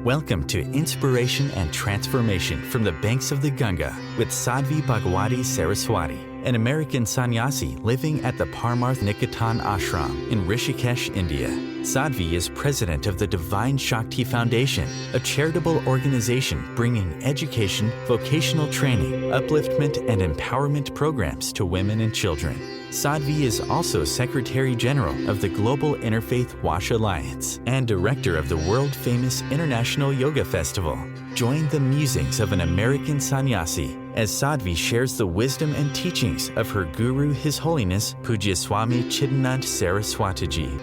Welcome to Inspiration and Transformation from the Banks of the Ganga with Sadhvi Bhagawati Saraswati, an American sannyasi living at the Parmarth Niketan Ashram in Rishikesh, India. Sadhvi is president of the Divine Shakti Foundation, a charitable organization bringing education, vocational training, upliftment, and empowerment programs to women and children. Sadhvi is also Secretary General of the Global Interfaith Wash Alliance and Director of the world-famous International Yoga Festival. Join the musings of an American sannyasi as Sadhvi shares the wisdom and teachings of her guru, His Holiness Pujya Swami Chidanand Saraswatiji.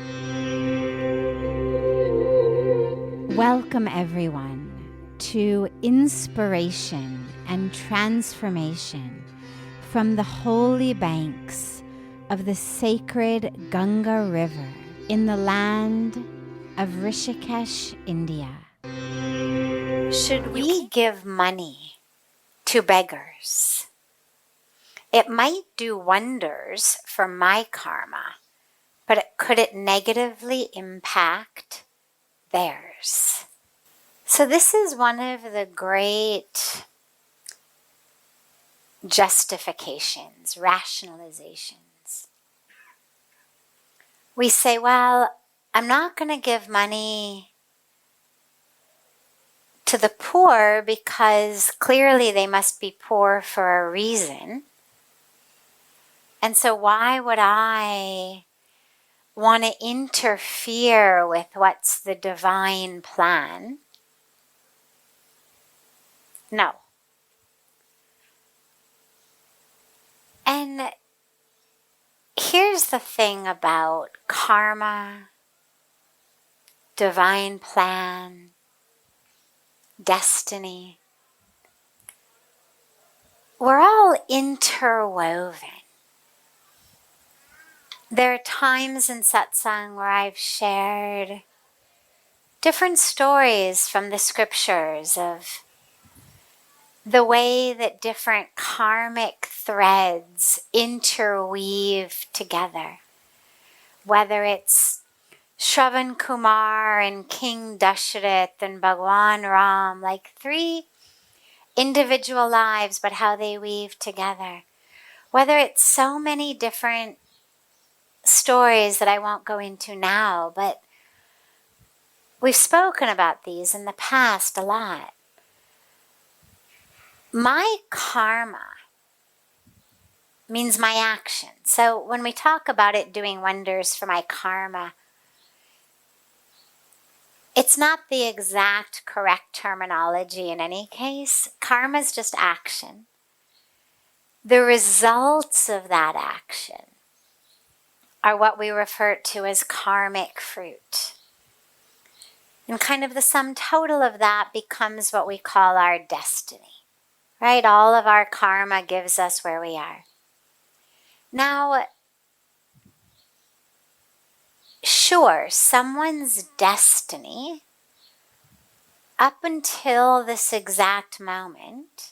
Welcome everyone to Inspiration and Transformation from the holy banks of the sacred Ganga River in the land of Rishikesh, India. Should we give money to beggars? It might do wonders for my karma, but could it negatively impact theirs? So this is one of the great justifications, rationalizations. We say, well, I'm not going to give money to the poor because clearly they must be poor for a reason. And so why would I want to interfere with what's the divine plan? No. And here's the thing about karma, divine plan, destiny. We're all interwoven. There are times in Satsang where I've shared different stories from the scriptures of the way that different karmic threads interweave together. Whether it's Shravan Kumar and King Dasharath and Bhagwan Ram, like three individual lives, but how they weave together. Whether it's so many different stories that I won't go into now, but we've spoken about these in the past a lot. My karma means my action. So when we talk about it doing wonders for my karma, it's not the exact correct terminology in any case. Karma is just action. The results of that action are what we refer to as karmic fruit. And kind of the sum total of that becomes what we call our destiny. Right? All of our karma gives us where we are. Now, sure, someone's destiny, up until this exact moment,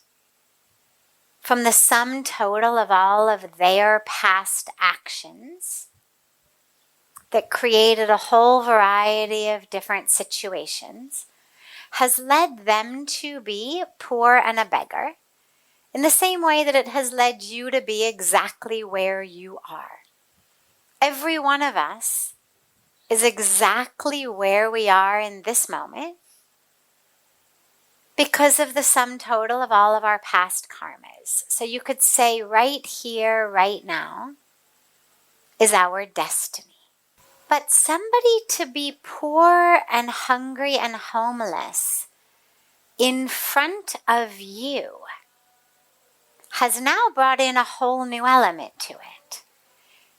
from the sum total of all of their past actions that created a whole variety of different situations, has led them to be poor and a beggar, in the same way that it has led you to be exactly where you are. Every one of us is exactly where we are in this moment because of the sum total of all of our past karmas. So you could say right here, right now, is our destiny. But somebody to be poor and hungry and homeless in front of you has now brought in a whole new element to it.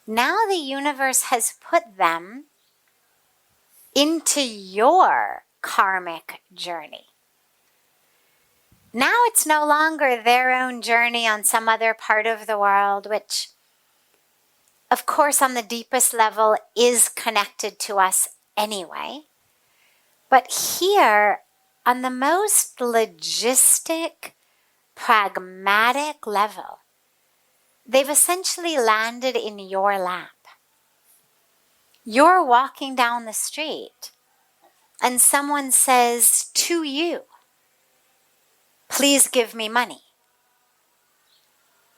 Now the universe has put them into your karmic journey. Now it's no longer their own journey on some other part of the world, which of course, on the deepest level, is connected to us anyway. But here, on the most logistic, pragmatic level, they've essentially landed in your lap. You're walking down the street, and someone says to you, please give me money.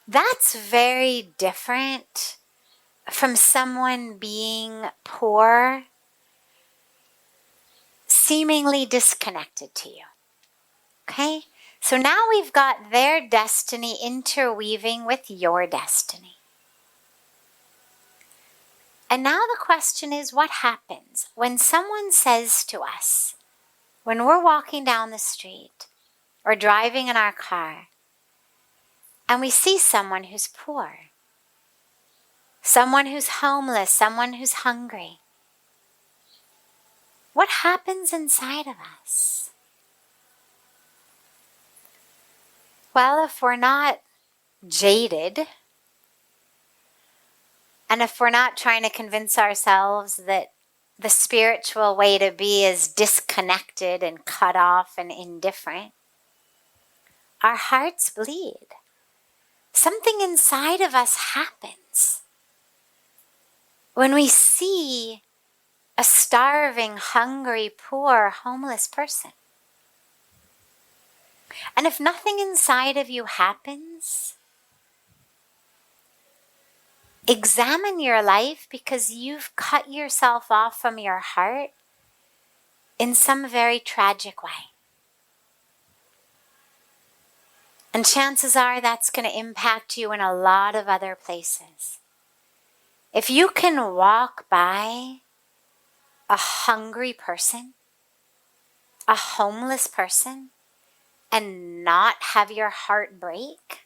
That's very different from someone being poor, seemingly disconnected to you. Okay? So now we've got their destiny interweaving with your destiny. And now the question is, what happens when someone says to us, when we're walking down the street or driving in our car, and we see someone who's poor, someone who's homeless, someone who's hungry? What happens inside of us? Well, if we're not jaded, and if we're not trying to convince ourselves that the spiritual way to be is disconnected and cut off and indifferent, our hearts bleed. Something inside of us happens when we see a starving, hungry, poor, homeless person. And if nothing inside of you happens, examine your life, because you've cut yourself off from your heart in some very tragic way. And chances are that's going to impact you in a lot of other places. If you can walk by a hungry person, a homeless person, and not have your heart break,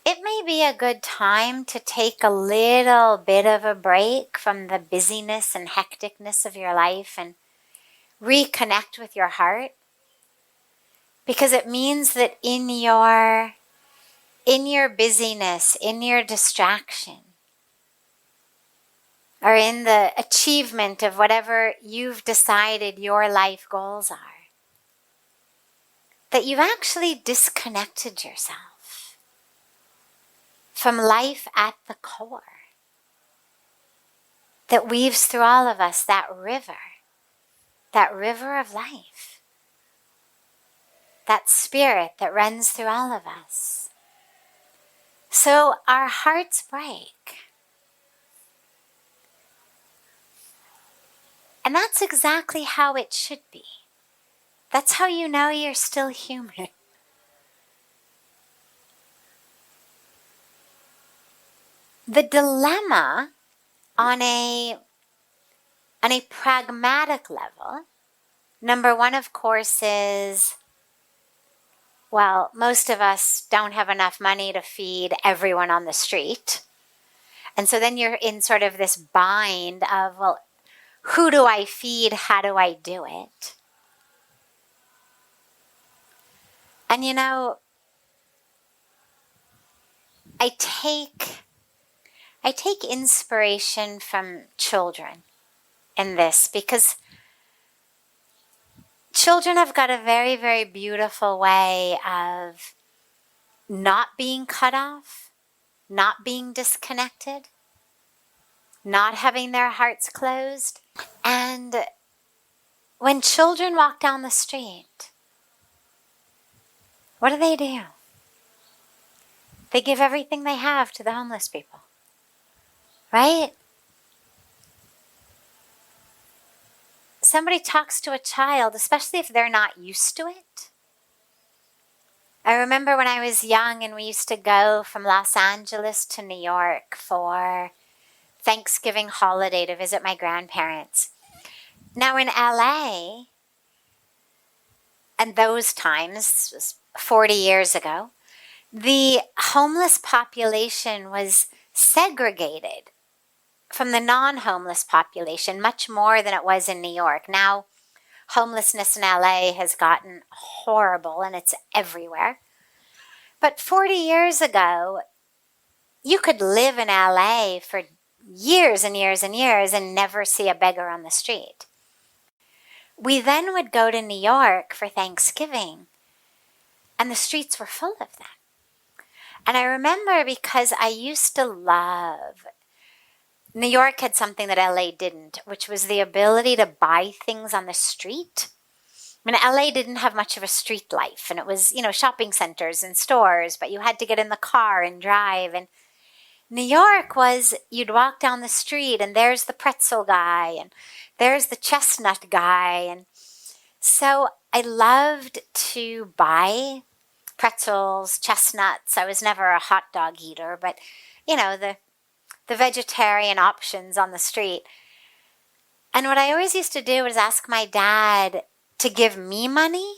it may be a good time to take a little bit of a break from the busyness and hecticness of your life and reconnect with your heart. Because it means that in your busyness, in your distraction, or in the achievement of whatever you've decided your life goals are, that you've actually disconnected yourself from life at the core that weaves through all of us, that river of life, that spirit that runs through all of us. So our hearts break. And that's exactly how it should be. That's how you know you're still human. The dilemma on a pragmatic level, number one, of course, is, well, most of us don't have enough money to feed everyone on the street. And so then you're in sort of this bind of, well, who do I feed? How do I do it? And you know, I take inspiration from children in this, because children have got a very, very beautiful way of not being cut off, not being disconnected, not having their hearts closed. And when children walk down the street, what do? They give everything they have to the homeless people, right? Somebody talks to a child, especially if they're not used to it. I remember when I was young and we used to go from Los Angeles to New York for Thanksgiving holiday to visit my grandparents. Now in LA, and those times, was 40 years ago, the homeless population was segregated from the non-homeless population much more than it was in New York. Now, homelessness in LA has gotten horrible and it's everywhere. But 40 years ago, you could live in LA for years and years and years and never see a beggar on the street. We then would go to New York for Thanksgiving, and the streets were full of them. And I remember, because I used to love New York had something that LA didn't, which was the ability to buy things on the street. I mean, LA didn't have much of a street life, and it was, shopping centers and stores, but you had to get in the car and drive. And New York was, you'd walk down the street and there's the pretzel guy and there's the chestnut guy. And so I loved to buy pretzels, chestnuts. I was never a hot dog eater, but, the vegetarian options on the street. And what I always used to do was ask my dad to give me money,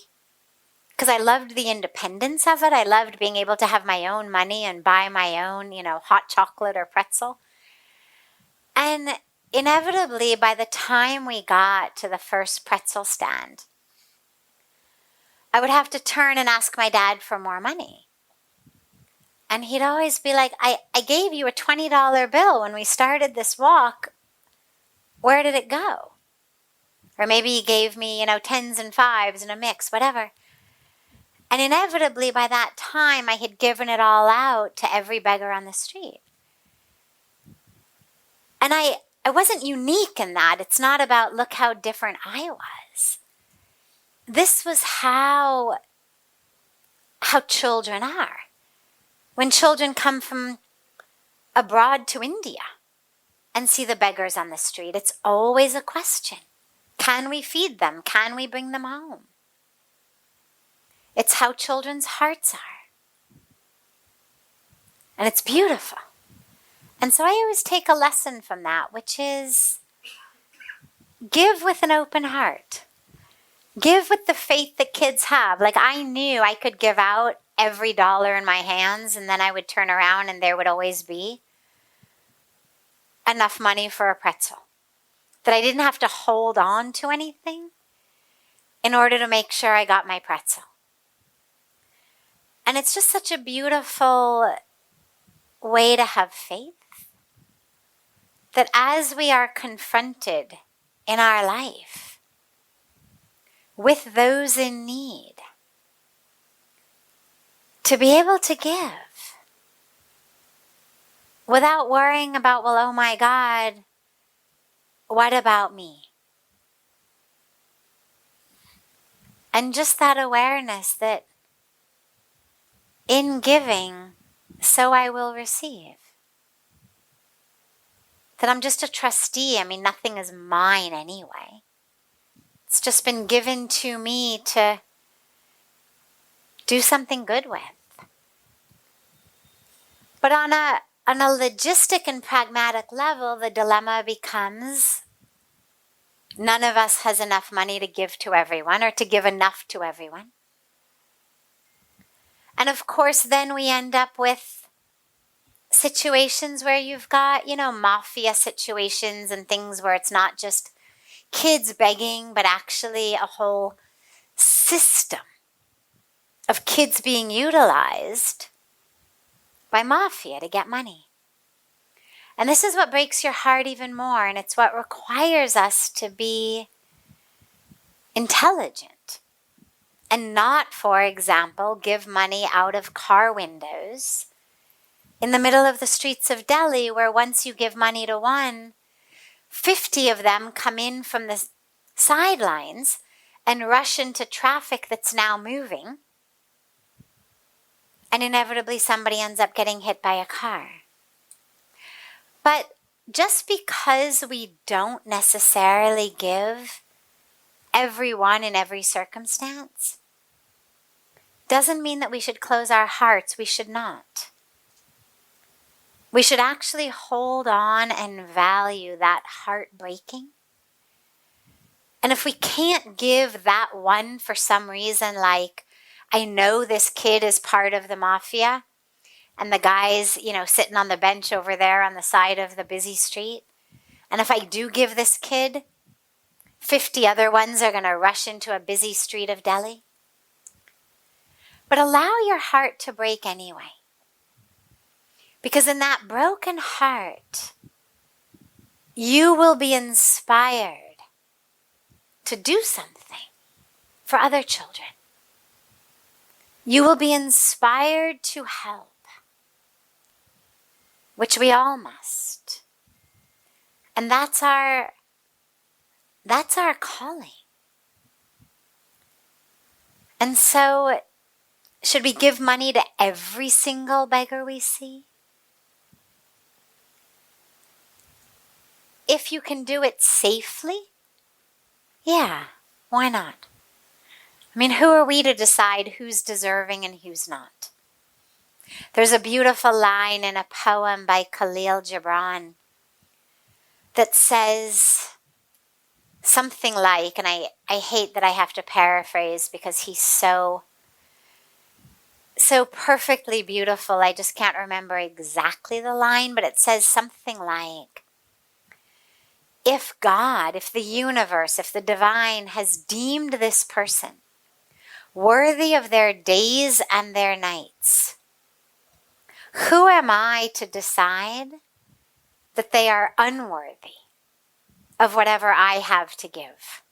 because I loved the independence of it. I loved being able to have my own money and buy my own, hot chocolate or pretzel. And inevitably, by the time we got to the first pretzel stand, I would have to turn and ask my dad for more money. And he'd always be like, I gave you a $20 bill when we started this walk. Where did it go? Or maybe he gave me, tens and fives in a mix, whatever. And inevitably, by that time, I had given it all out to every beggar on the street. And I wasn't unique in that. It's not about, look how different I was. This was how children are. When children come from abroad to India and see the beggars on the street, it's always a question. Can we feed them? Can we bring them home? It's how children's hearts are. And it's beautiful. And so I always take a lesson from that, which is give with an open heart. Give with the faith that kids have. Like, I knew I could give out every dollar in my hands, and then I would turn around and there would always be enough money for a pretzel. That I didn't have to hold on to anything in order to make sure I got my pretzel. And it's just such a beautiful way to have faith, that as we are confronted in our life with those in need, to be able to give without worrying about, well, oh my God, what about me? And just that awareness that in giving, so I will receive. That I'm just a trustee. I mean, nothing is mine anyway. It's just been given to me to do something good with. But on a logistic and pragmatic level, the dilemma becomes none of us has enough money to give to everyone or to give enough to everyone. And of course, then we end up with situations where you've got, mafia situations and things where it's not just kids begging, but actually a whole system of kids being utilized by mafia to get money. And this is what breaks your heart even more, and it's what requires us to be intelligent and not, for example, give money out of car windows in the middle of the streets of Delhi, where once you give money to one, 50 of them come in from the sidelines and rush into traffic that's now moving, and inevitably somebody ends up getting hit by a car. But just because we don't necessarily give everyone in every circumstance doesn't mean that we should close our hearts. We should not. We should actually hold on and value that heartbreaking. And if we can't give that one for some reason, like, I know this kid is part of the mafia, and the guy's, sitting on the bench over there on the side of the busy street. And if I do give this kid, 50 other ones are going to rush into a busy street of Delhi. But allow your heart to break anyway. Because in that broken heart, you will be inspired to do something for other children. You will be inspired to help, which we all must. And that's our calling. And so, should we give money to every single beggar we see? If you can do it safely, yeah, why not? I mean, who are we to decide who's deserving and who's not? There's a beautiful line in a poem by Khalil Gibran that says something like, and I hate that I have to paraphrase because he's so perfectly beautiful, I just can't remember exactly the line, but it says something like, if God, if the universe, if the divine has deemed this person worthy of their days and their nights, who am I to decide that they are unworthy of whatever I have to give?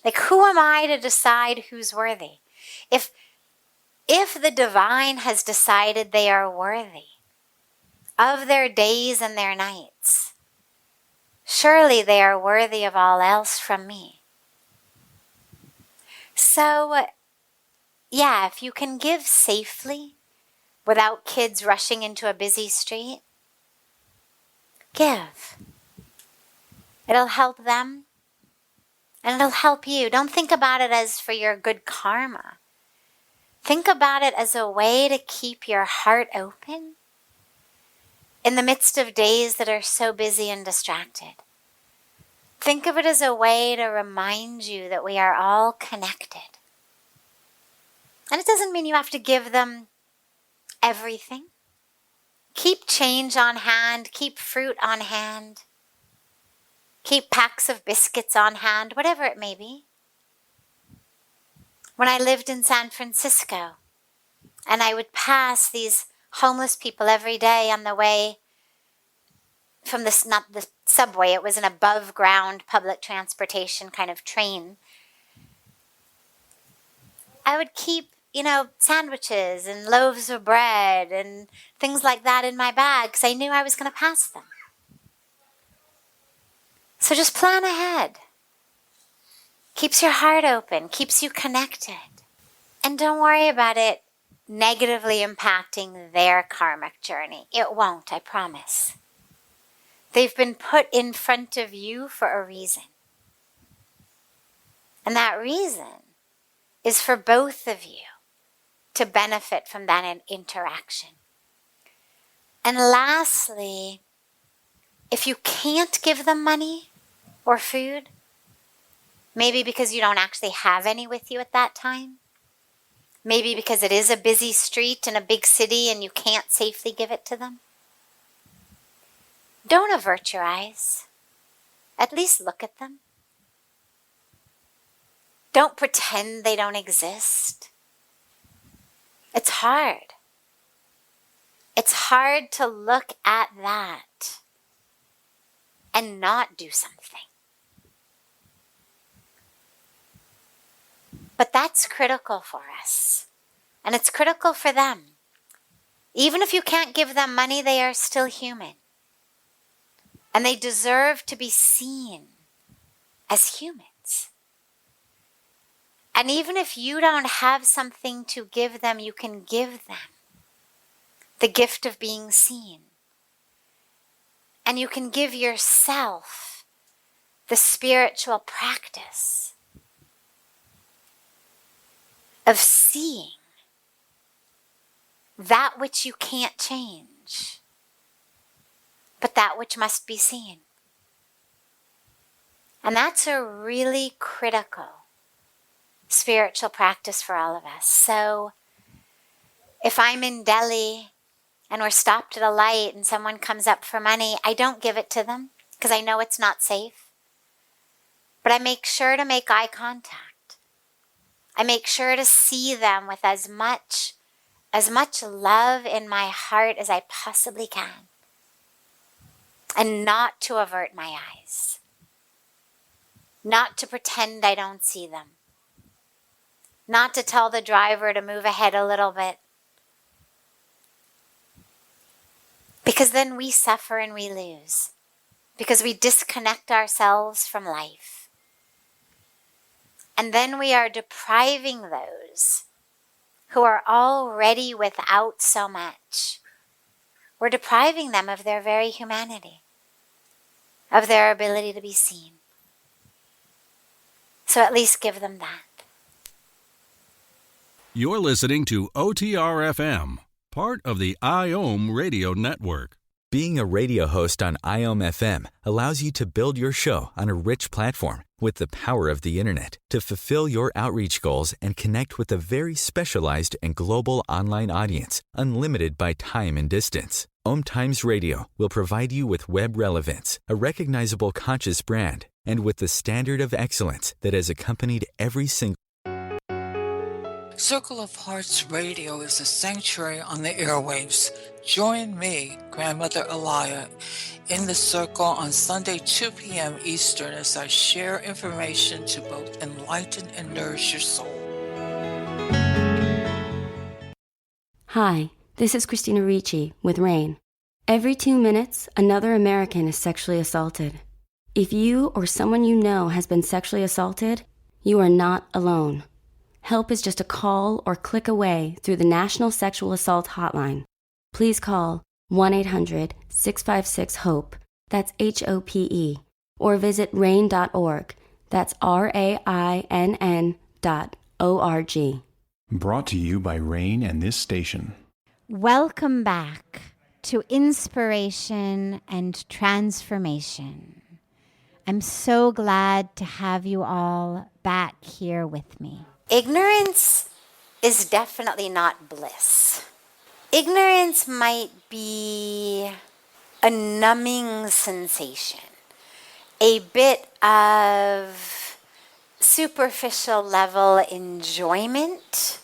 Like, who am I to decide who's worthy? If the divine has decided they are worthy of their days and their nights, surely they are worthy of all else from me. So, yeah, if you can give safely without kids rushing into a busy street, give. It'll help them and it'll help you. Don't think about it as for your good karma. Think about it as a way to keep your heart open in the midst of days that are so busy and distracted. Think of it as a way to remind you that we are all connected. And it doesn't mean you have to give them everything. Keep change on hand, keep fruit on hand, keep packs of biscuits on hand, whatever it may be. When I lived in San Francisco, and I would pass these homeless people every day on the way from not the subway, it was an above ground public transportation kind of train. I would keep, sandwiches and loaves of bread and things like that in my bag because I knew I was going to pass them. So just plan ahead. Keeps your heart open, keeps you connected. And don't worry about it negatively impacting their karmic journey. It won't, I promise. They've been put in front of you for a reason. And that reason is for both of you to benefit from that interaction. And lastly, if you can't give them money or food, maybe because you don't actually have any with you at that time, maybe because it is a busy street in a big city and you can't safely give it to them, don't avert your eyes. At least look at them. Don't pretend they don't exist. It's hard. It's hard to look at that and not do something. But that's critical for us. And it's critical for them. Even if you can't give them money, they are still human. And they deserve to be seen as humans. And even if you don't have something to give them, you can give them the gift of being seen. And you can give yourself the spiritual practice of seeing that which you can't change, but that which must be seen. And that's a really critical spiritual practice for all of us. So if I'm in Delhi and we're stopped at a light and someone comes up for money, I don't give it to them because I know it's not safe. But I make sure to make eye contact. I make sure to see them with as much love in my heart as I possibly can. And not to avert my eyes. Not to pretend I don't see them. Not to tell the driver to move ahead a little bit. Because then we suffer and we lose. because we disconnect ourselves from life. And then we are depriving those who are already without so much. We're depriving them of their very humanity, of their ability to be seen. So at least give them that. You're listening to OTR-FM, part of the IOM radio network. Being a radio host on IOM FM allows you to build your show on a rich platform with the power of the internet to fulfill your outreach goals and connect with a very specialized and global online audience, unlimited by time and distance. OMTimes Radio will provide you with web relevance, a recognizable conscious brand, and with the standard of excellence that has accompanied every single Circle of Hearts Radio is a sanctuary on the airwaves. Join me, Grandmother Elia, in the circle on Sunday 2 p.m. Eastern as I share information to both enlighten and nourish your soul. Hi, this is Christina Ricci with RAIN. Every 2 minutes, another American is sexually assaulted. If you or someone you know has been sexually assaulted, you are not alone. Help is just a call or click away through the National Sexual Assault Hotline. Please call 1-800-656-HOPE, that's HOPE, or visit rain.org, that's RAINN.org. Brought to you by RAIN and this station. Welcome back to Inspiration and Transformation. I'm so glad to have you all back here with me. Ignorance is definitely not bliss. Ignorance might be a numbing sensation, a bit of superficial level enjoyment.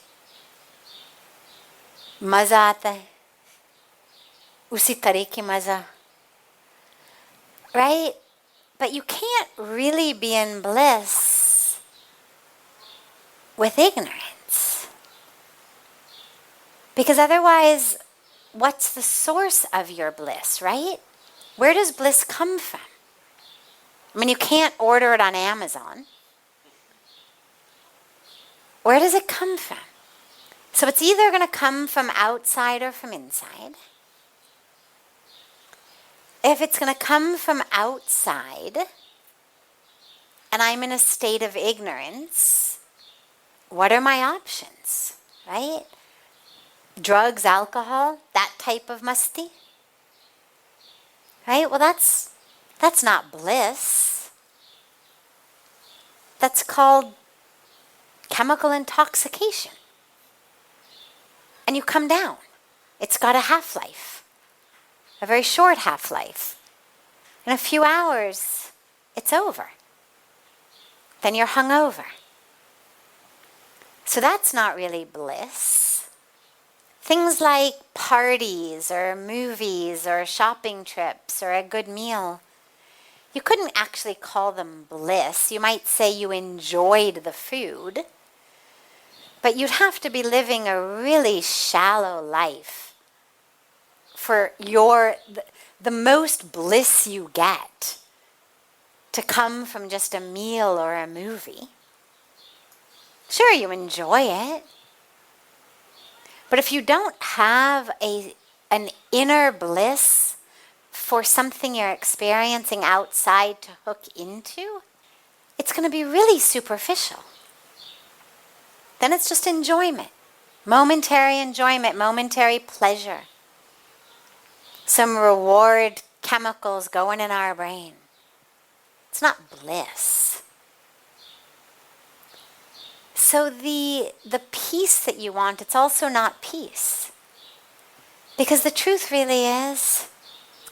मजा आता है, उसी तरह की मजा, right? But you can't really be in bliss with ignorance. Because otherwise, what's the source of your bliss, right? Where does bliss come from? I mean, you can't order it on Amazon. Where does it come from? So it's either going to come from outside or from inside. If it's going to come from outside, and I'm in a state of ignorance, what are my options, right? Drugs, alcohol, that type of masti, right? Well, that's not bliss. That's called chemical intoxication. And you come down. It's got a half-life, a very short half-life. In a few hours, it's over. Then you're hungover. So that's not really bliss. Things like parties or movies or shopping trips or a good meal, you couldn't actually call them bliss. You might say you enjoyed the food, but you'd have to be living a really shallow life for the most bliss you get to come from just a meal or a movie. Sure, you enjoy it. But if you don't have an inner bliss for something you're experiencing outside to hook into, it's going to be really superficial. Then it's just enjoyment, momentary pleasure. Some reward chemicals going in our brain. It's not bliss. So the peace that you want, it's also not peace. Because the truth really is,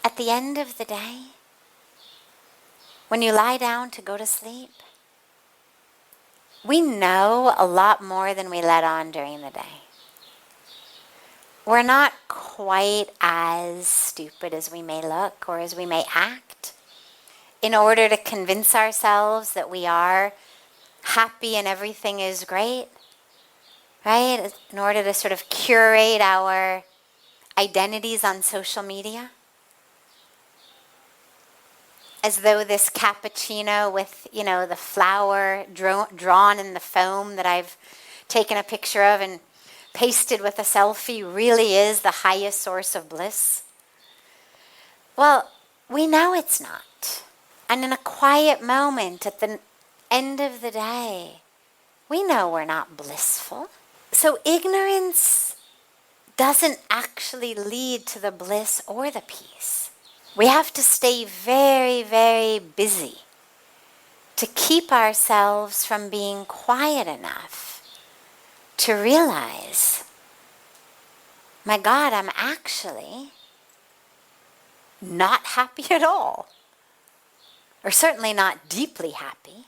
at the end of the day, when you lie down to go to sleep, we know a lot more than we let on during the day. We're not quite as stupid as we may look or as we may act in order to convince ourselves that we are happy and everything is great, right? In order to sort of curate our identities on social media. as though this cappuccino with, the flour drawn in the foam that I've taken a picture of and pasted with a selfie really is the highest source of bliss? Well, we know it's not. And in a quiet moment at the end of the day, we know we're not blissful. So ignorance doesn't actually lead to the bliss or the peace. We have to stay very, very busy to keep ourselves from being quiet enough to realize, my God, I'm actually not happy at all, or certainly not deeply happy.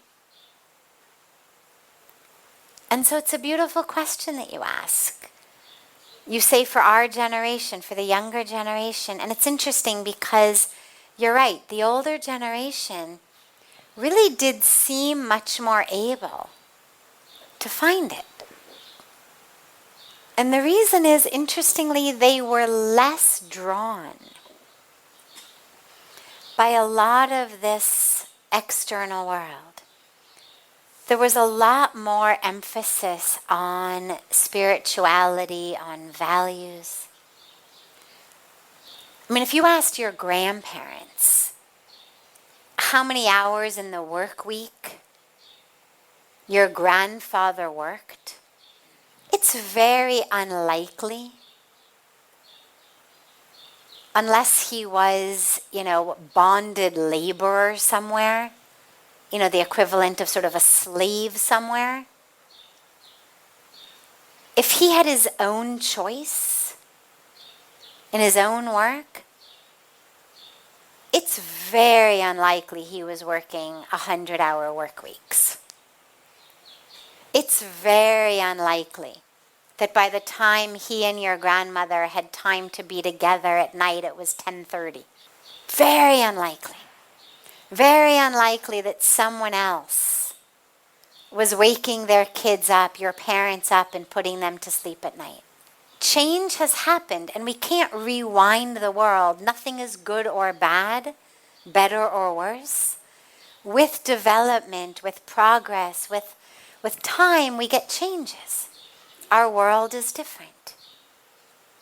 And so it's a beautiful question that you ask. You say for our generation, for the younger generation, and it's interesting because you're right, the older generation really did seem much more able to find it. And the reason is, interestingly, they were less drawn by a lot of this external world. There was a lot more emphasis on spirituality, on values. I mean, if you asked your grandparents how many hours in the work week your grandfather worked, it's very unlikely, unless he was, bonded laborer somewhere, the equivalent of sort of a slave somewhere. If he had his own choice in his own work, it's very unlikely he was working 100-hour work weeks. It's very unlikely that by the time he and your grandmother had time to be together at night, it was 10:30. Very unlikely. Very unlikely that someone else was waking their kids up, your parents up, and putting them to sleep at night. Change has happened, and we can't rewind the world. Nothing is good or bad, better or worse. With development, with progress, with time, we get changes. Our world is different.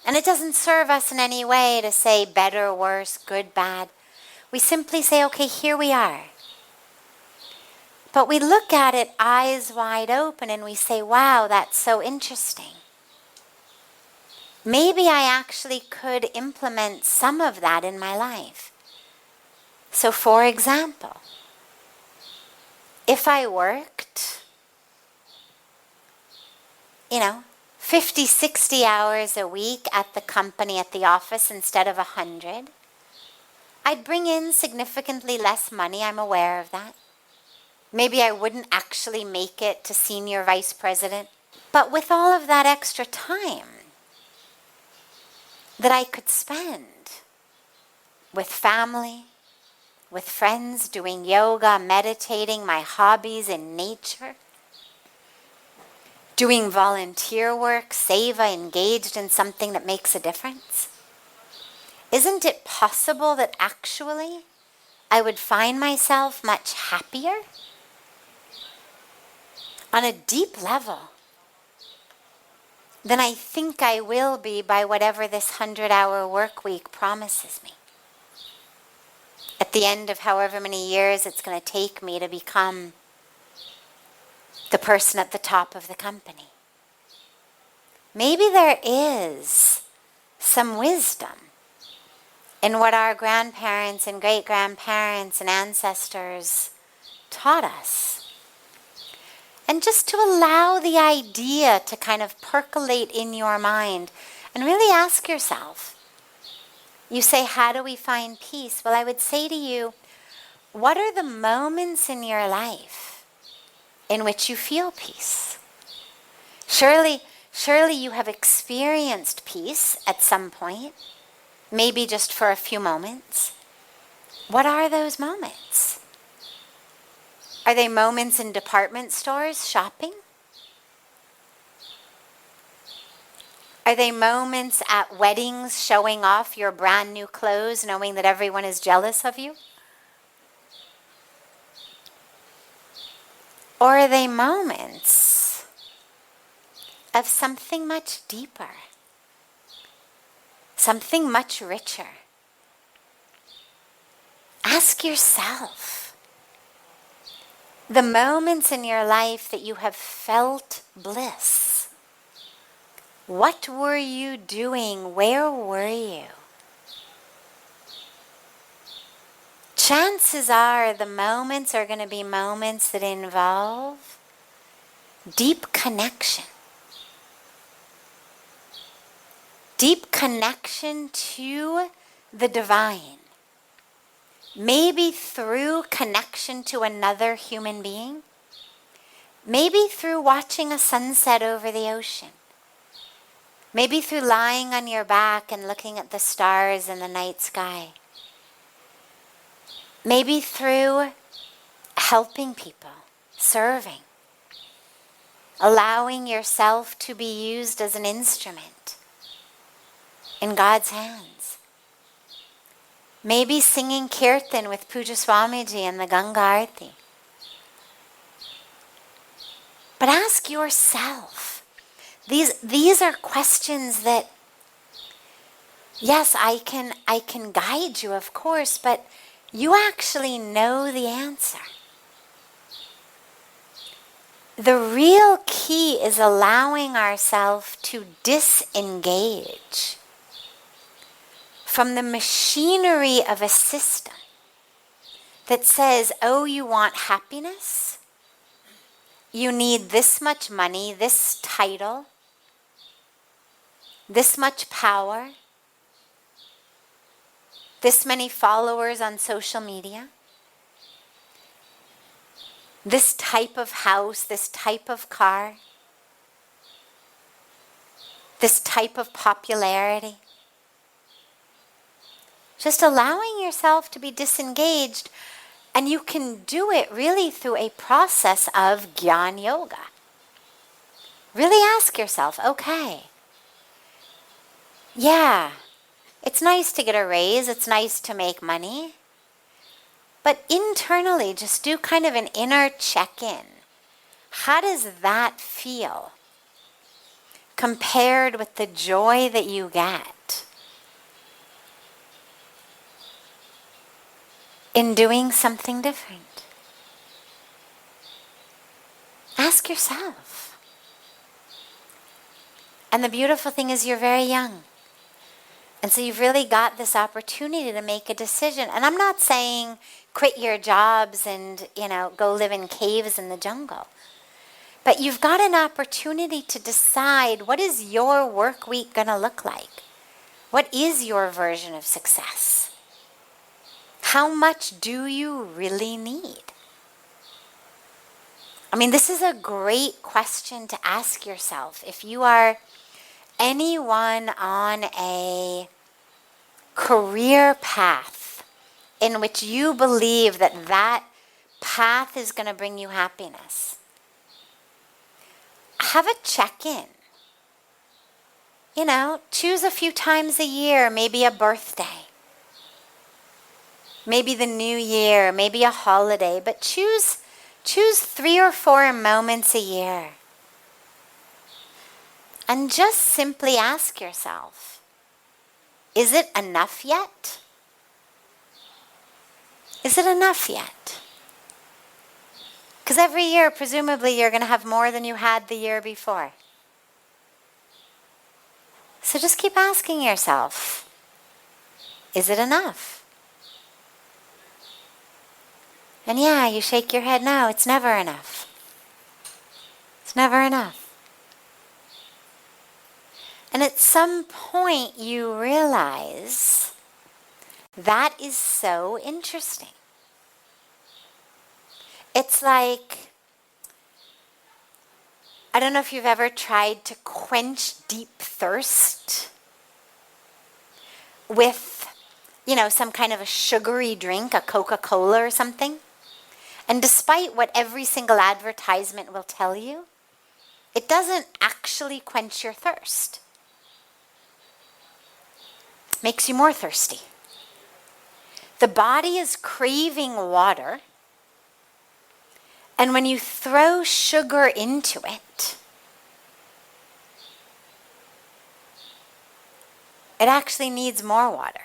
And it doesn't serve us in any way to say better, worse, good, bad. We simply say, okay, here we are. But we look at it eyes wide open and we say, wow, that's so interesting. Maybe I actually could implement some of that in my life. So for example, if I worked, 50, 60 hours a week at the company, at the office, instead of 100, I'd bring in significantly less money, I'm aware of that. Maybe I wouldn't actually make it to senior vice president. But with all of that extra time that I could spend with family, with friends, doing yoga, meditating, my hobbies in nature, doing volunteer work, seva, engaged in something that makes a difference, isn't it possible that actually I would find myself much happier on a deep level than I think I will be by whatever this 100-hour work week promises me? At the end of however many years it's going to take me to become the person at the top of the company. Maybe there is some wisdom in what our grandparents and great-grandparents and ancestors taught us. And just to allow the idea to kind of percolate in your mind and really ask yourself, you say, how do we find peace? Well, I would say to you, what are the moments in your life in which you feel peace? Surely you have experienced peace at some point. Maybe just for a few moments. What are those moments? Are they moments in department stores shopping? Are they moments at weddings showing off your brand new clothes, knowing that everyone is jealous of you? Or are they moments of something much deeper, something much richer? Ask yourself, the moments in your life that you have felt bliss, what were you doing? Where were you? Chances are the moments are going to be moments that involve deep connection. Deep connection to the divine. Maybe through connection to another human being. Maybe through watching a sunset over the ocean. Maybe through lying on your back and looking at the stars in the night sky. Maybe through helping people, serving, allowing yourself to be used as an instrument in God's hands. Maybe singing kirtan with Puja Swamiji and the Ganga Arti. But ask yourself, these are questions that, yes, I can guide you, of course, but you actually know the answer. The real key is allowing ourselves to disengage from the machinery of a system that says, oh, you want happiness? You need this much money, this title, this much power, this many followers on social media, this type of house, this type of car, this type of popularity. Just allowing yourself to be disengaged, and you can do it really through a process of Gyan Yoga. Really ask yourself, okay, yeah, it's nice to get a raise, it's nice to make money, but internally just do kind of an inner check-in. How does that feel compared with the joy that you get in doing something different? Ask yourself. And the beautiful thing is you're very young. And so you've really got this opportunity to make a decision. And I'm not saying quit your jobs and, go live in caves in the jungle. But you've got an opportunity to decide, what is your work week going to look like? What is your version of success? How much do you really need? I mean, this is a great question to ask yourself. If you are anyone on a career path in which you believe that path is going to bring you happiness, have a check-in. Choose a few times a year, maybe a birthday, maybe the new year, maybe a holiday, but choose 3 or 4 moments a year. And just simply ask yourself, is it enough yet? Is it enough yet? Because every year, presumably, you're going to have more than you had the year before. So just keep asking yourself, is it enough? And yeah, you shake your head, no, it's never enough. It's never enough. And at some point you realize that is so interesting. It's like, I don't know if you've ever tried to quench deep thirst with, some kind of a sugary drink, a Coca-Cola or something. And despite what every single advertisement will tell you, it doesn't actually quench your thirst. Makes you more thirsty. The body is craving water, And when you throw sugar into it, it actually needs more water.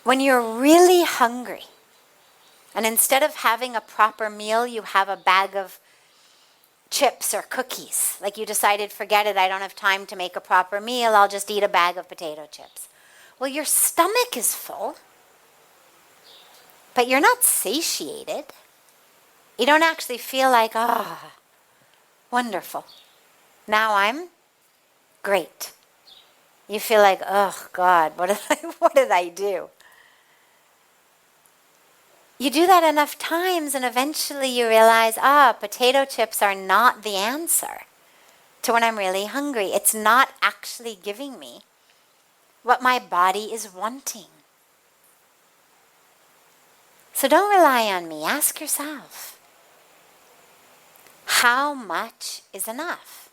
When you're really hungry, and instead of having a proper meal, you have a bag of chips or cookies. Like you decided, forget it, I don't have time to make a proper meal, I'll just eat a bag of potato chips. Well, your stomach is full, but you're not satiated. You don't actually feel like, wonderful. Now I'm great. You feel like, oh God, what did I do? You do that enough times and eventually you realize, potato chips are not the answer to when I'm really hungry. It's not actually giving me what my body is wanting. So don't rely on me. Ask yourself, how much is enough?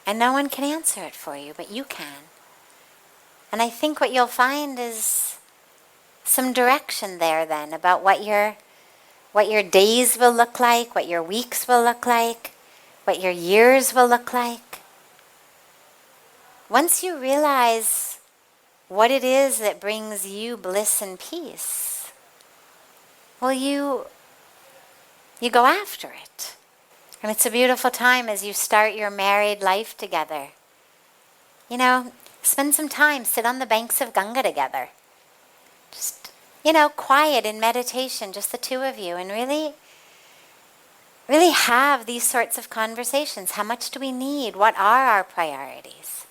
And no one can answer it for you, but you can. And I think what you'll find is some direction there then about what your days will look like, what your weeks will look like, what your years will look like. Once you realize what it is that brings you bliss and peace, well, you go after it. And it's a beautiful time as you start your married life together. Spend some time, sit on the banks of Ganga together. Just, quiet in meditation, just the two of you, and really have these sorts of conversations. How much do we need? What are our priorities?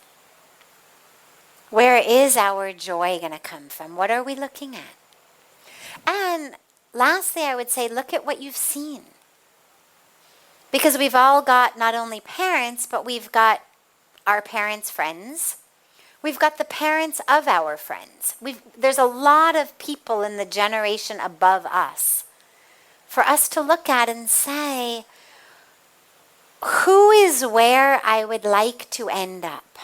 Where is our joy going to come from? What are we looking at? And lastly, I would say, look at what you've seen. Because we've all got not only parents, but we've got our parents' friends. We've got the parents of our friends. There's a lot of people in the generation above us for us to look at and say, who is where I would like to end up?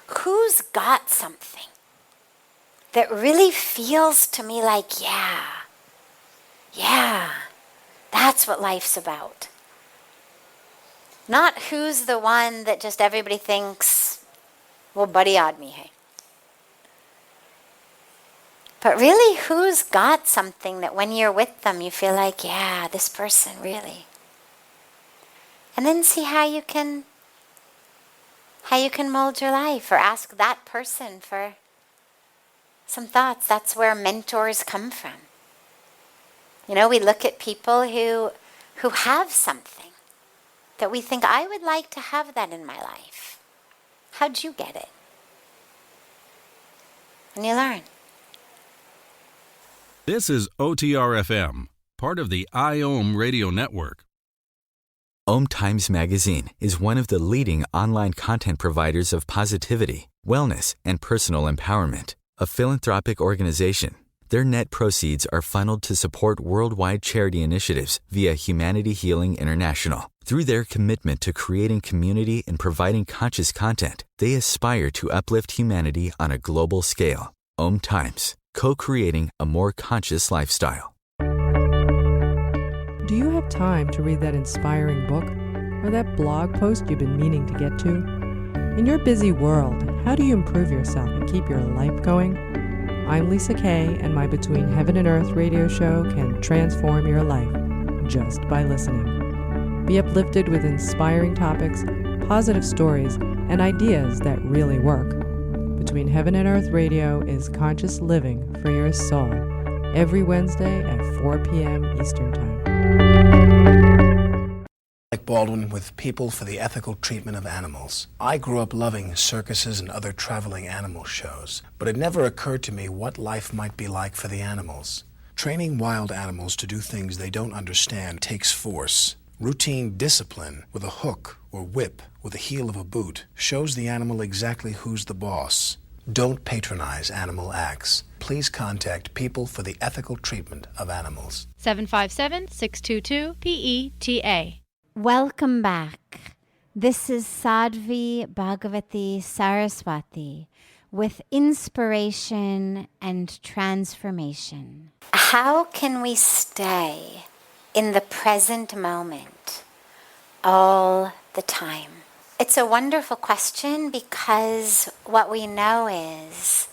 Who's got something that really feels to me like, yeah, that's what life's about? Not who's the one that just everybody thinks, well, buddy-odd me, hey. But really, who's got something that when you're with them, you feel like, yeah, this person, really. And then see how you can mold your life, or ask that person for some thoughts. That's where mentors come from. We look at people who have something that we think, I would like to have that in my life. How'd you get it? And you learn. This is OTR-FM, part of the IOM radio network. OMTimes magazine is one of the leading online content providers of positivity, wellness, and personal empowerment. A philanthropic organization, their net proceeds are funneled to support worldwide charity initiatives via Humanity Healing International. Through their commitment to creating community and providing conscious content, they aspire to uplift humanity on a global scale. OMTimes, co-creating a more conscious lifestyle. Do you have time to read that inspiring book or that blog post you've been meaning to get to? In your busy world, how do you improve yourself and keep your life going? I'm Lisa Kay, and my Between Heaven and Earth radio show can transform your life just by listening. Be uplifted with inspiring topics, positive stories, and ideas that really work. Between Heaven and Earth Radio is conscious living for your soul, every Wednesday at 4 p.m. Eastern Time. Like Baldwin with People for the Ethical Treatment of Animals. I grew up loving circuses and other traveling animal shows, but it never occurred to me what life might be like for the animals. Training wild animals to do things they don't understand takes force. Routine discipline with a hook or whip with the heel of a boot shows the animal exactly who's the boss. Don't patronize animal acts. Please contact People for the Ethical Treatment of Animals. 757-622-PETA. Welcome back. This is Sadhvi Bhagawati Saraswati with inspiration and transformation. How can we stay in the present moment all the time? It's a wonderful question because what we know is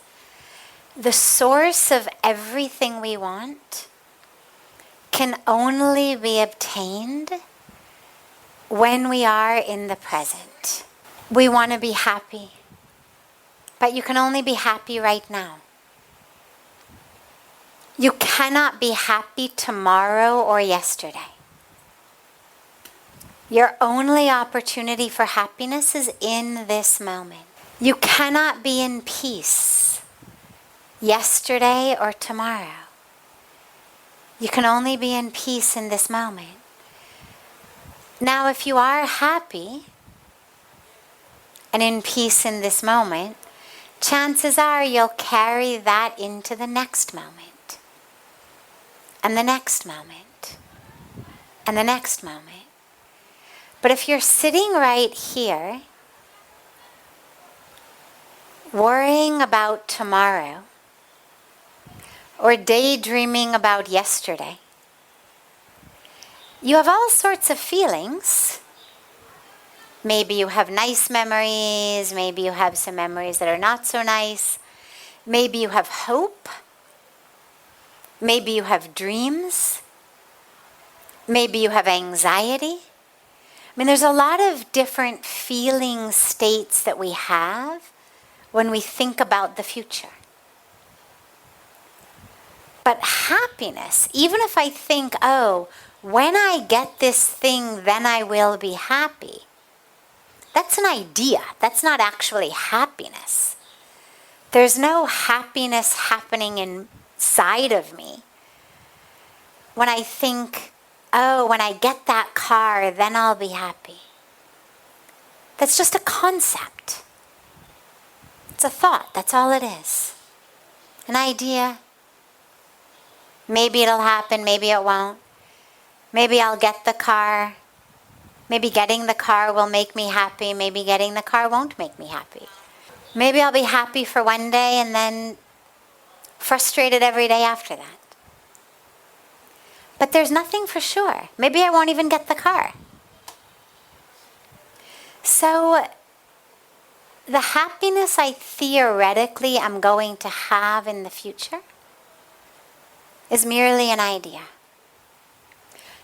the source of everything we want can only be obtained when we are in the present. We want to be happy, but you can only be happy right now. You cannot be happy tomorrow or yesterday. Your only opportunity for happiness is in this moment. You cannot be in peace yesterday or tomorrow. You can only be in peace in this moment. Now, if you are happy and in peace in this moment, chances are you'll carry that into the next moment, and the next moment, and the next moment. But if you're sitting right here, worrying about tomorrow, or daydreaming about yesterday, you have all sorts of feelings. Maybe you have nice memories, maybe you have some memories that are not so nice, maybe you have hope, maybe you have dreams, maybe you have anxiety. I mean, there's a lot of different feeling states that we have when we think about the future. But happiness, even if I think, oh, when I get this thing, then I will be happy, that's an idea. That's not actually happiness. There's no happiness happening inside of me when I think, oh, when I get that car, then I'll be happy. That's just a concept. It's a thought. That's all it is. An idea. Maybe it'll happen, maybe it won't. Maybe I'll get the car. Maybe getting the car will make me happy. Maybe getting the car won't make me happy. Maybe I'll be happy for one day and then frustrated every day after that. But there's nothing for sure. Maybe I won't even get the car. So the happiness I theoretically am going to have in the future is merely an idea.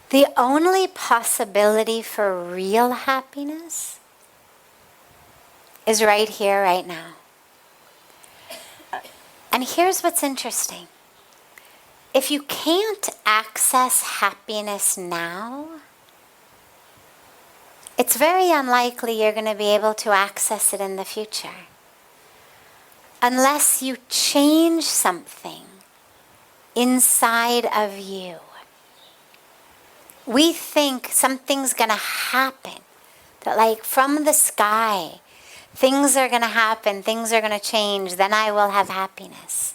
The only possibility for real happiness is right here, right now. And here's what's interesting. If you can't access happiness now, it's very unlikely you're going to be able to access it in the future. Unless you change something inside of you. We think something's going to happen, that like from the sky, things are going to happen, things are going to change, then I will have happiness.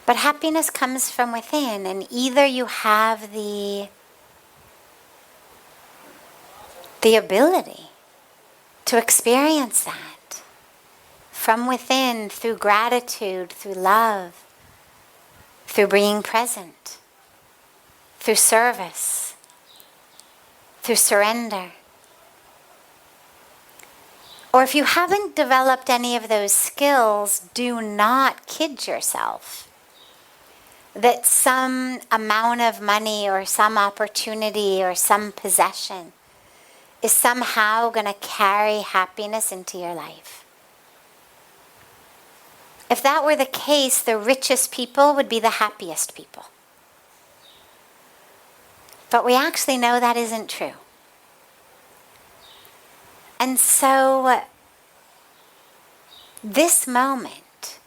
But happiness comes from within, and either you have the ability to experience that from within through gratitude, through love, through being present, through service, through surrender. Or if you haven't developed any of those skills, do not kid yourself that some amount of money or some opportunity or some possession is somehow going to carry happiness into your life. If that were the case, the richest people would be the happiest people. But we actually know that isn't true. And so, this moment,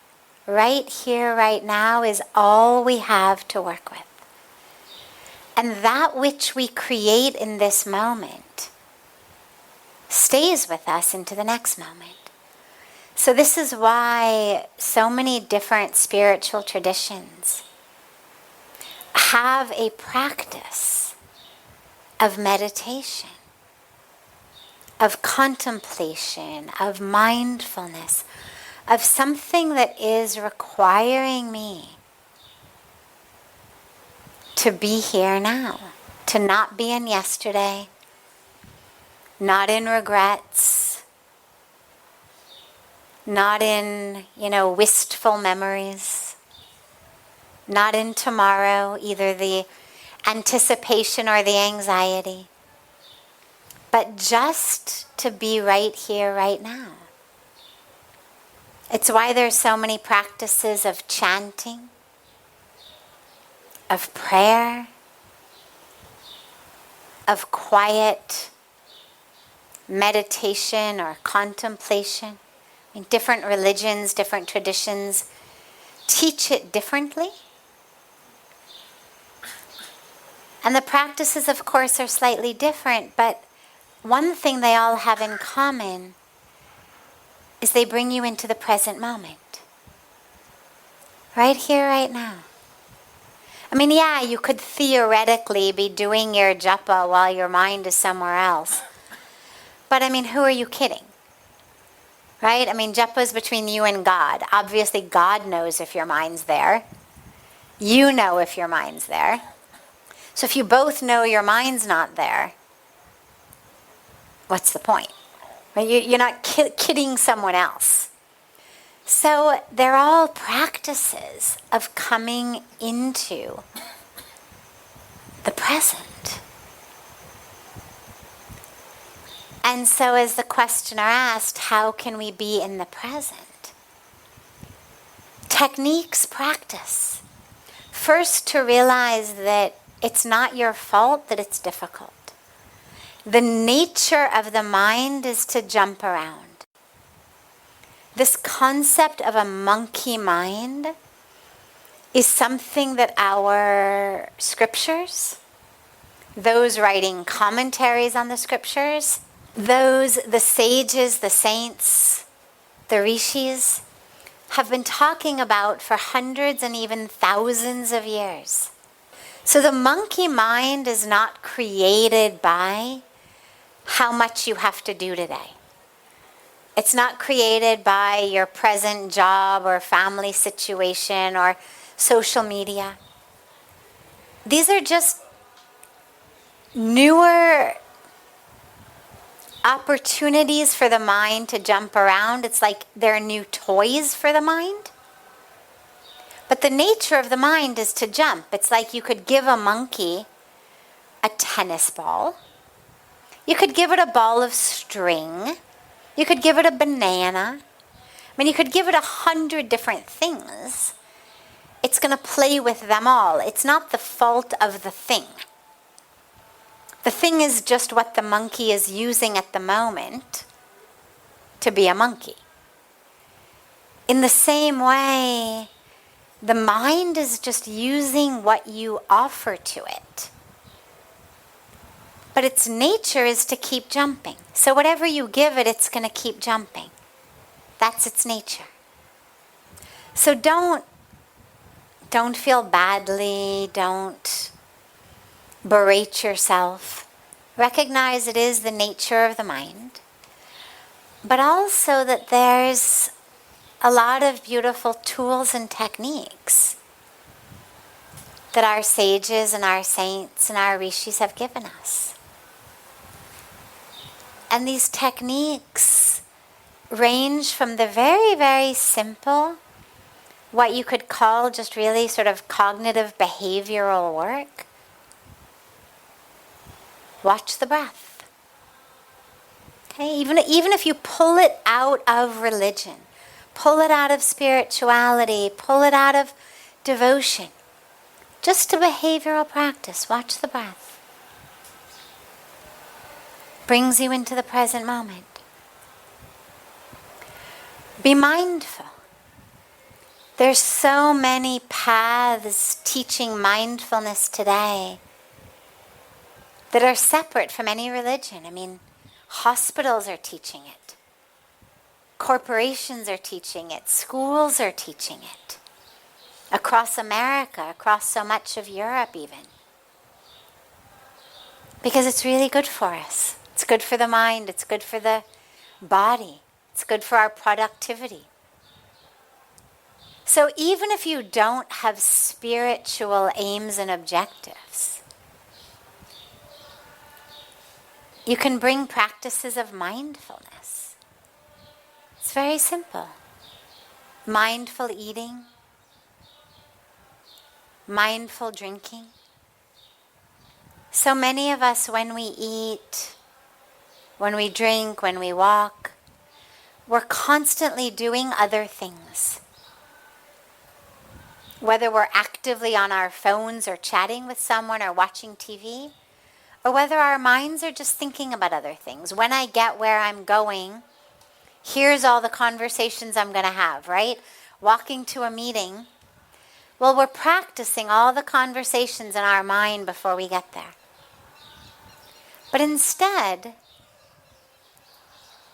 right here, right now, is all we have to work with. And that which we create in this moment stays with us into the next moment. So this is why so many different spiritual traditions have a practice of meditation, of contemplation, of mindfulness, of something that is requiring me to be here now, to not be in yesterday, not in regrets, not in, wistful memories, not in tomorrow, either the anticipation or the anxiety, but just to be right here, right now. It's why there's so many practices of chanting, of prayer, of quiet meditation or contemplation. I mean, different religions, different traditions teach it differently. And the practices, of course, are slightly different, but one thing they all have in common is they bring you into the present moment. Right here, right now. I mean, yeah, you could theoretically be doing your japa while your mind is somewhere else. But I mean, who are you kidding? Right? I mean, japa is between you and God. Obviously, God knows if your mind's there. You know if your mind's there. So if you both know your mind's not there, what's the point? You're not kidding someone else. So they're all practices of coming into the present. And so as the questioner asked, how can we be in the present? Techniques practice. First, to realize that it's not your fault that it's difficult. The nature of the mind is to jump around. This concept of a monkey mind is something that our scriptures, those writing commentaries on the scriptures, the sages, the saints, the rishis, have been talking about for hundreds and even thousands of years. So the monkey mind is not created by how much you have to do today. It's not created by your present job or family situation or social media. These are just newer opportunities for the mind to jump around. It's like they're new toys for the mind. But the nature of the mind is to jump. It's like you could give a monkey a tennis ball. You could give it a ball of string. You could give it a banana. I mean, you could give it 100 different things. It's going to play with them all. It's not the fault of the thing. The thing is just what the monkey is using at the moment to be a monkey. In the same way, the mind is just using what you offer to it. But its nature is to keep jumping. So whatever you give it, it's going to keep jumping. That's its nature. So don't feel badly. Don't berate yourself. Recognize it is the nature of the mind. But also that there's a lot of beautiful tools and techniques that our sages and our saints and our rishis have given us. And these techniques range from the very, very simple, what you could call just really sort of cognitive behavioral work. Watch the breath. Okay, even if you pull it out of religion, pull it out of spirituality, pull it out of devotion, just a behavioral practice. Watch the breath. Brings you into the present moment. Be mindful. There's so many paths teaching mindfulness today that are separate from any religion. I mean, hospitals are teaching it. Corporations are teaching it. Schools are teaching it. Across America, across so much of Europe even. Because it's really good for us. It's good for the mind. It's good for the body. It's good for our productivity. So even if you don't have spiritual aims and objectives, you can bring practices of mindfulness. It's very simple. Mindful eating, mindful drinking. So many of us, when we eat, when we drink, when we walk, we're constantly doing other things. Whether we're actively on our phones or chatting with someone or watching TV, or whether our minds are just thinking about other things. When I get where I'm going, here's all the conversations I'm going to have, right? Walking to a meeting. Well, we're practicing all the conversations in our mind before we get there. But instead,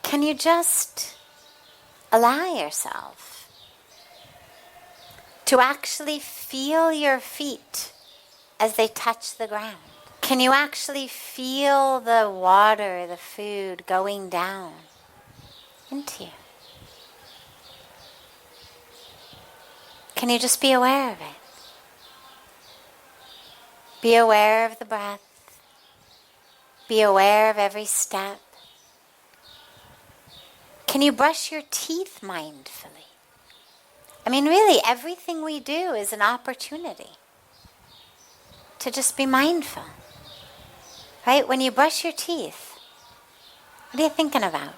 can you just allow yourself to actually feel your feet as they touch the ground? Can you actually feel the water, the food going down into you? Can you just be aware of it? Be aware of the breath. Be aware of every step. Can you brush your teeth mindfully? I mean, really, everything we do is an opportunity to just be mindful. Right? When you brush your teeth, what are you thinking about?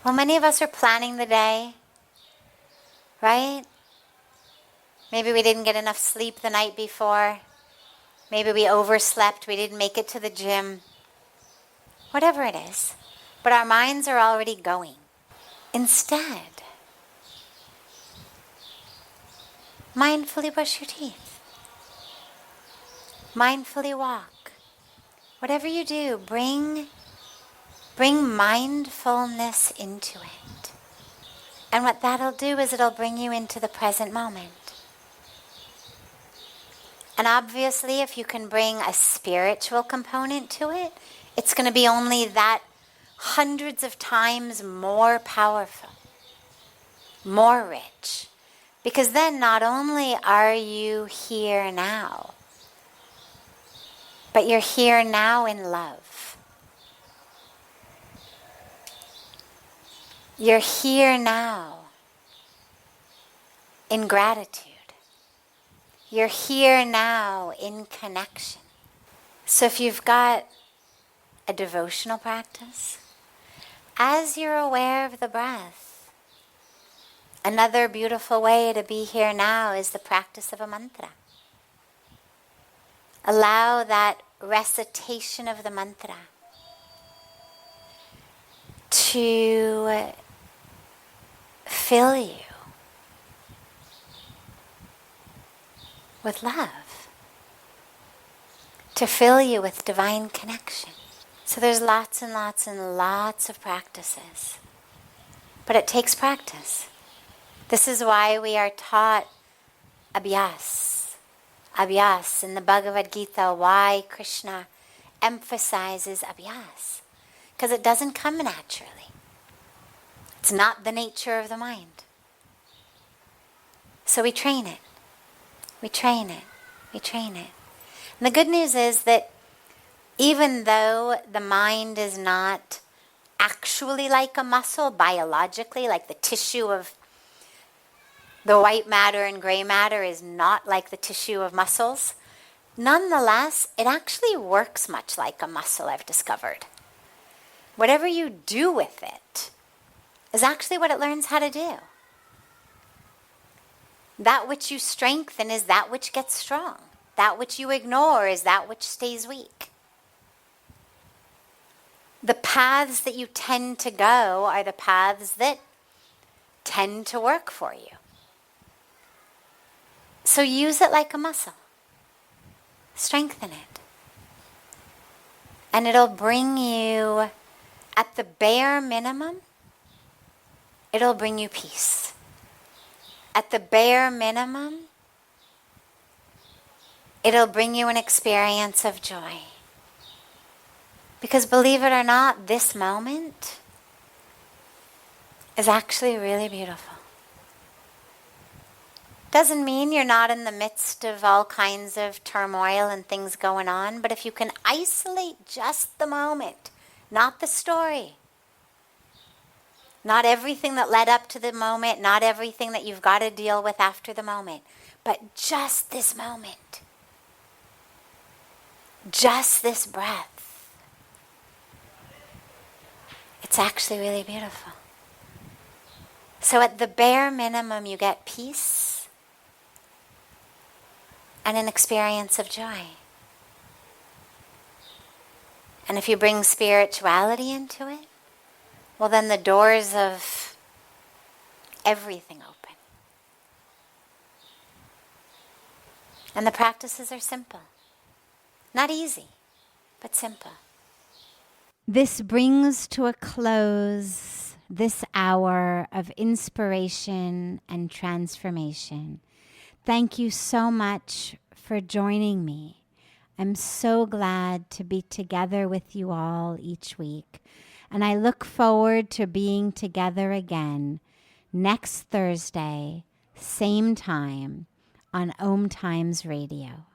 Well, many of us are planning the day, right? Maybe we didn't get enough sleep the night before. Maybe we overslept, we didn't make it to the gym. Whatever it is. But our minds are already going. Instead, mindfully brush your teeth. Mindfully walk. Whatever you do, bring mindfulness into it. And what that'll do is it'll bring you into the present moment. And obviously, if you can bring a spiritual component to it, it's going to be only that hundreds of times more powerful, more rich. Because then not only are you here now, but you're here now in love. You're here now in gratitude. You're here now in connection. So if you've got a devotional practice, as you're aware of the breath, another beautiful way to be here now is the practice of a mantra. Allow that recitation of the mantra to fill you with love, to fill you with divine connection. So there's lots and lots and lots of practices, but it takes practice. This is why we are taught abhyas. Abhyas in the Bhagavad Gita, why Krishna emphasizes abhyas. Because it doesn't come naturally. It's not the nature of the mind. So we train it. We train it. We train it. And the good news is that even though the mind is not actually like a muscle, biologically, like the tissue of the white matter and gray matter is not like the tissue of muscles, nonetheless, it actually works much like a muscle, I've discovered. Whatever you do with it is actually what it learns how to do. That which you strengthen is that which gets strong. That which you ignore is that which stays weak. The paths that you tend to go are the paths that tend to work for you. So use it like a muscle. Strengthen it. And it'll bring you, at the bare minimum, it'll bring you peace. At the bare minimum, it'll bring you an experience of joy. Because believe it or not, this moment is actually really beautiful. Doesn't mean you're not in the midst of all kinds of turmoil and things going on, but if you can isolate just the moment, not the story, not everything that led up to the moment, not everything that you've got to deal with after the moment, but just this moment, just this breath, it's actually really beautiful. So at the bare minimum, you get peace and an experience of joy. And if you bring spirituality into it, well, then the doors of everything open. And the practices are simple. Not easy, but simple. This brings to a close this hour of inspiration and transformation. Thank you so much for joining me. I'm so glad to be together with you all each week. And I look forward to being together again next Thursday, same time, on OMTimes Radio.